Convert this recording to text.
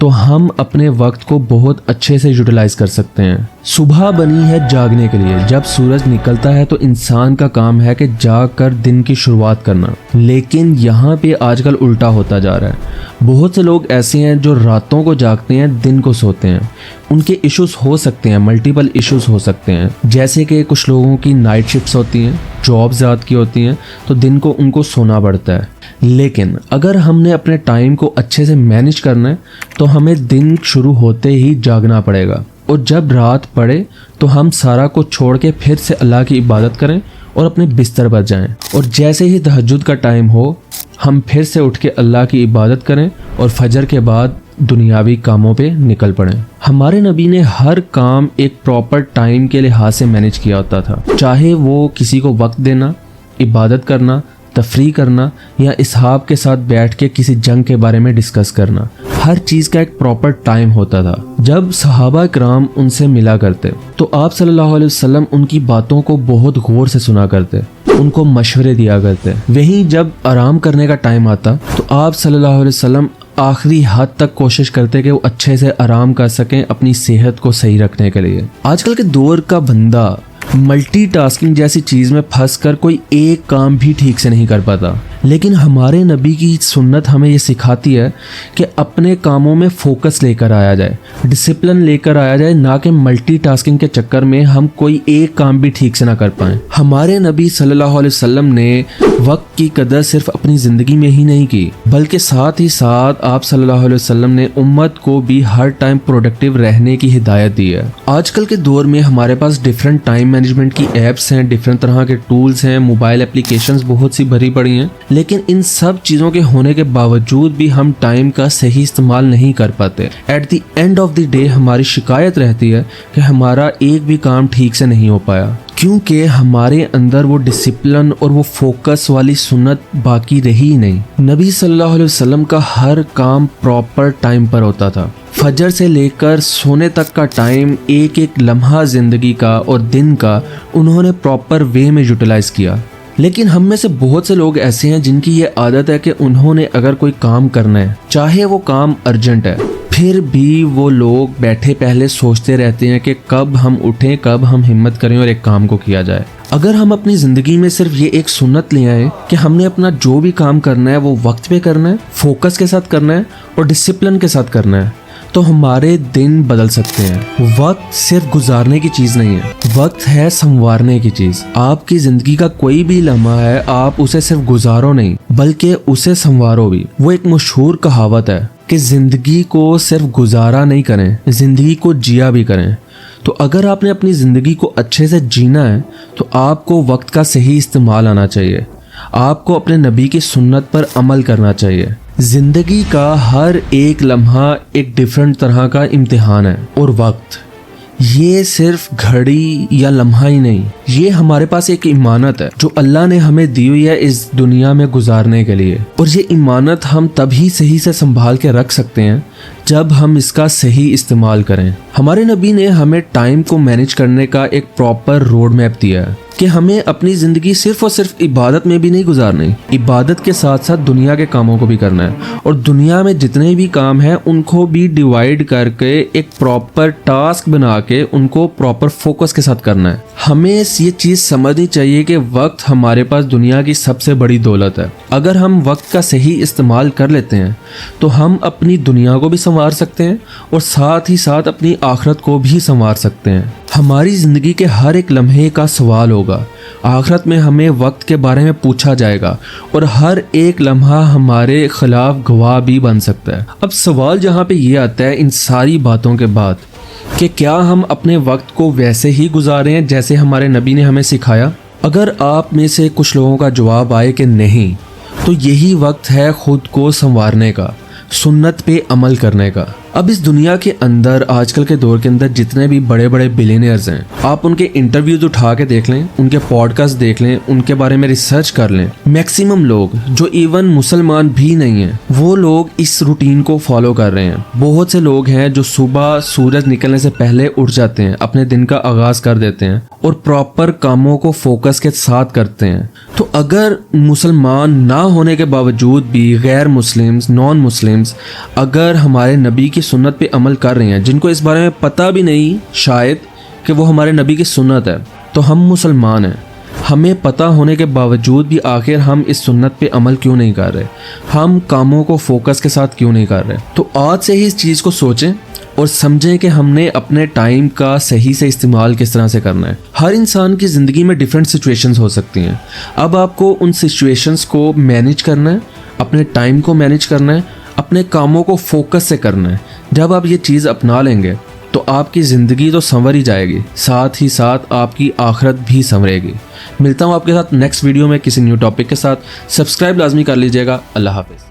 تو ہم اپنے وقت کو بہت اچھے سے یوٹیلائز کر سکتے ہیں۔ صبح بنی ہے جاگنے کے لیے، جب سورج نکلتا ہے تو انسان کا کام ہے کہ جاگ کر دن کی شروعات کرنا، لیکن یہاں پہ آج کل الٹا ہوتا جا رہا ہے۔ بہت سے لوگ ایسے ہیں جو راتوں کو جاگتے ہیں، دن کو سوتے ہیں۔ ان کے ایشوز ہو سکتے ہیں، ملٹیپل ایشوز ہو سکتے ہیں، جیسے کہ کچھ لوگوں کی نائٹ شفٹس ہوتی ہیں، جاب زیادہ کی ہوتی ہیں، تو دن کو ان کو سونا پڑتا ہے۔ لیکن اگر ہم نے اپنے ٹائم کو اچھے سے مینیج کرنا ہے تو ہمیں دن شروع ہوتے ہی جاگنا پڑے گا، اور جب رات پڑے تو ہم سارا کو چھوڑ کے پھر سے اللہ کی عبادت کریں اور اپنے بستر پر جائیں، اور جیسے ہی تہجد کا ٹائم ہو ہم پھر سے اٹھ کے اللہ کی عبادت کریں اور فجر کے بعد دنیاوی کاموں پہ نکل پڑیں۔ ہمارے نبی نے ہر کام ایک پراپر ٹائم کے لحاظ سے مینیج کیا ہوتا تھا، چاہے وہ کسی کو وقت دینا، عبادت کرنا، تفریح کرنا، یا اصحاب کے ساتھ بیٹھ کے کسی جنگ کے بارے میں ڈسکس کرنا۔ ہر چیز کا ایک پراپر ٹائم ہوتا تھا۔ جب صحابہ کرام ان سے ملا کرتے تو آپ صلی اللہ علیہ وسلم ان کی باتوں کو بہت غور سے سنا کرتے، ان کو مشورے دیا کرتے۔ وہیں جب آرام کرنے کا ٹائم آتا تو آپ صلی اللہ علیہ وسلم آخری حد تک کوشش کرتے کہ وہ اچھے سے آرام کر سکیں اپنی صحت کو صحیح رکھنے کے لیے۔ آج کل کے دور کا بندہ ملٹی ٹاسکنگ جیسی چیز میں پھنس کر کوئی ایک کام بھی ٹھیک سے نہیں کر پاتا، لیکن ہمارے نبی کی سنت ہمیں یہ سکھاتی ہے کہ اپنے کاموں میں فوکس لے کر آیا جائے، ڈسپلن لے کر آیا جائے، نہ کہ ملٹی ٹاسکنگ کے چکر میں ہم کوئی ایک کام بھی ٹھیک سے نہ کر پائیں۔ ہمارے نبی صلی اللہ علیہ وسلم نے وقت کی قدر صرف اپنی زندگی میں ہی نہیں کی، بلکہ ساتھ ہی ساتھ آپ صلی اللہ علیہ وسلم نے امت کو بھی ہر ٹائم پروڈکٹیو رہنے کی ہدایت دی ہے۔ آج کل کے دور میں ہمارے پاس ڈیفرنٹ ٹائم مینجمنٹ کی ایپس ہیں، ڈیفرنٹ طرح کے ٹولز ہیں، موبائل اپلیکیشنز بہت سی بھری پڑی ہیں، لیکن ان سب چیزوں کے ہونے کے باوجود بھی ہم ٹائم کا صحیح استعمال نہیں کر پاتے۔ At the end of the day ہماری شکایت رہتی ہے کہ ہمارا ایک بھی کام ٹھیک سے نہیں ہو پایا، کیونکہ ہمارے اندر وہ ڈسپلن اور وہ فوکس والی سنت باقی رہی نہیں۔ نبی صلی اللہ علیہ وسلم کا ہر کام پراپر ٹائم پر ہوتا تھا۔ فجر سے لے کر سونے تک کا ٹائم، ایک ایک لمحہ زندگی کا اور دن کا انہوں نے پراپر وے میں یوٹیلائز کیا۔ لیکن ہم میں سے بہت سے لوگ ایسے ہیں جن کی یہ عادت ہے کہ انہوں نے اگر کوئی کام کرنا ہے، چاہے وہ کام ارجنٹ ہے، پھر بھی وہ لوگ بیٹھے پہلے سوچتے رہتے ہیں کہ کب ہم اٹھیں، کب ہم ہمت کریں اور ایک کام کو کیا جائے۔ اگر ہم اپنی زندگی میں صرف یہ ایک سنت لے آئیں کہ ہم نے اپنا جو بھی کام کرنا ہے وہ وقت پہ کرنا ہے، فوکس کے ساتھ کرنا ہے اور ڈسپلن کے ساتھ کرنا ہے، تو ہمارے دن بدل سکتے ہیں۔ وقت صرف گزارنے کی چیز نہیں ہے، وقت ہے سنوارنے کی چیز۔ آپ کی زندگی کا کوئی بھی لمحہ ہے، آپ اسے صرف گزارو نہیں بلکہ اسے سنوارو بھی۔ وہ ایک مشہور کہاوت ہے کہ زندگی کو صرف گزارا نہیں کریں، زندگی کو جیا بھی کریں۔ تو اگر آپ نے اپنی زندگی کو اچھے سے جینا ہے تو آپ کو وقت کا صحیح استعمال آنا چاہیے، آپ کو اپنے نبی کی سنت پر عمل کرنا چاہیے۔ زندگی کا ہر ایک لمحہ ایک ڈیفرنٹ طرح کا امتحان ہے، اور وقت یہ صرف گھڑی یا لمحہ ہی نہیں، یہ ہمارے پاس ایک امانت ہے جو اللہ نے ہمیں دی ہوئی ہے اس دنیا میں گزارنے کے لیے، اور یہ امانت ہم تبھی صحیح سے سنبھال کے رکھ سکتے ہیں جب ہم اس کا صحیح استعمال کریں۔ ہمارے نبی نے ہمیں ٹائم کو مینیج کرنے کا ایک پراپر روڈ میپ دیا ہے کہ ہمیں اپنی زندگی صرف اور صرف عبادت میں بھی نہیں گزارنی، عبادت کے ساتھ ساتھ دنیا کے کاموں کو بھی کرنا ہے، اور دنیا میں جتنے بھی کام ہیں ان کو بھی ڈیوائیڈ کر کے ایک پراپر ٹاسک بنا کے ان کو پراپر فوکس کے ساتھ کرنا ہے۔ ہمیں یہ چیز سمجھنی چاہیے کہ وقت ہمارے پاس دنیا کی سب سے بڑی دولت ہے۔ اگر ہم وقت کا صحیح استعمال کر لیتے ہیں تو ہم اپنی دنیا کو بھی سنوار سکتے ہیں اور ساتھ ہی ساتھ اپنی آخرت کو بھی سنوار سکتے ہیں۔ ہماری زندگی کے ہر ایک لمحے کا سوال ہوگا، آخرت میں ہمیں وقت کے بارے میں پوچھا جائے گا، اور ہر ایک لمحہ ہمارے خلاف گواہ بھی بن سکتا ہے۔ اب سوال جہاں پہ یہ آتا ہے ان ساری باتوں کے بعد کہ کیا ہم اپنے وقت کو ویسے ہی گزارے ہیں جیسے ہمارے نبی نے ہمیں سکھایا؟ اگر آپ میں سے کچھ لوگوں کا جواب آئے کہ نہیں، تو یہی وقت ہے خود کو سنوارنے کا، سنت پہ عمل کرنے کا۔ اب اس دنیا کے اندر آج کل کے دور کے اندر جتنے بھی بڑے بڑے بلینئرز ہیں، آپ ان کے انٹرویوز اٹھا کے دیکھ لیں، ان کے پوڈ کاسٹ دیکھ لیں، ان کے بارے میں ریسرچ کر لیں، میکسیمم لوگ جو ایون مسلمان بھی نہیں ہیں وہ لوگ اس روٹین کو فالو کر رہے ہیں۔ بہت سے لوگ ہیں جو صبح سورج نکلنے سے پہلے اٹھ جاتے ہیں، اپنے دن کا آغاز کر دیتے ہیں اور پراپر کاموں کو فوکس کے ساتھ کرتے ہیں۔ تو اگر مسلمان نہ ہونے کے باوجود بھی غیر مسلمز، نان مسلمز اگر ہمارے نبی کی سنت پہ عمل کر رہے ہیں، جن کو اس بارے میں پتہ بھی نہیں شاید کہ وہ ہمارے نبی کی سنت ہے، تو ہم مسلمان ہیں، ہمیں پتہ ہونے کے باوجود بھی آخر ہم اس سنت پہ عمل کیوں نہیں کر رہے؟ ہم کاموں کو فوکس کے ساتھ کیوں نہیں کر رہے؟ تو آج سے ہی اس چیز کو سوچیں اور سمجھیں کہ ہم نے اپنے ٹائم کا صحیح سے استعمال کس طرح سے کرنا ہے۔ ہر انسان کی زندگی میں ڈیفرنٹ سچویشنز ہو سکتی ہیں، اب آپ کو ان سچویشنز کو مینیج کرنا ہے، اپنے ٹائم کو مینیج کرنا ہے، اپنے کاموں کو فوکس سے کرنا ہے۔ جب آپ یہ چیز اپنا لیں گے تو آپ کی زندگی تو سنور ہی جائے گی، ساتھ ہی ساتھ آپ کی آخرت بھی سنورے گی۔ ملتا ہوں آپ کے ساتھ نیکسٹ ویڈیو میں کسی نیو ٹاپک کے ساتھ۔ سبسکرائب لازمی کر لیجیے گا۔ اللہ حافظ۔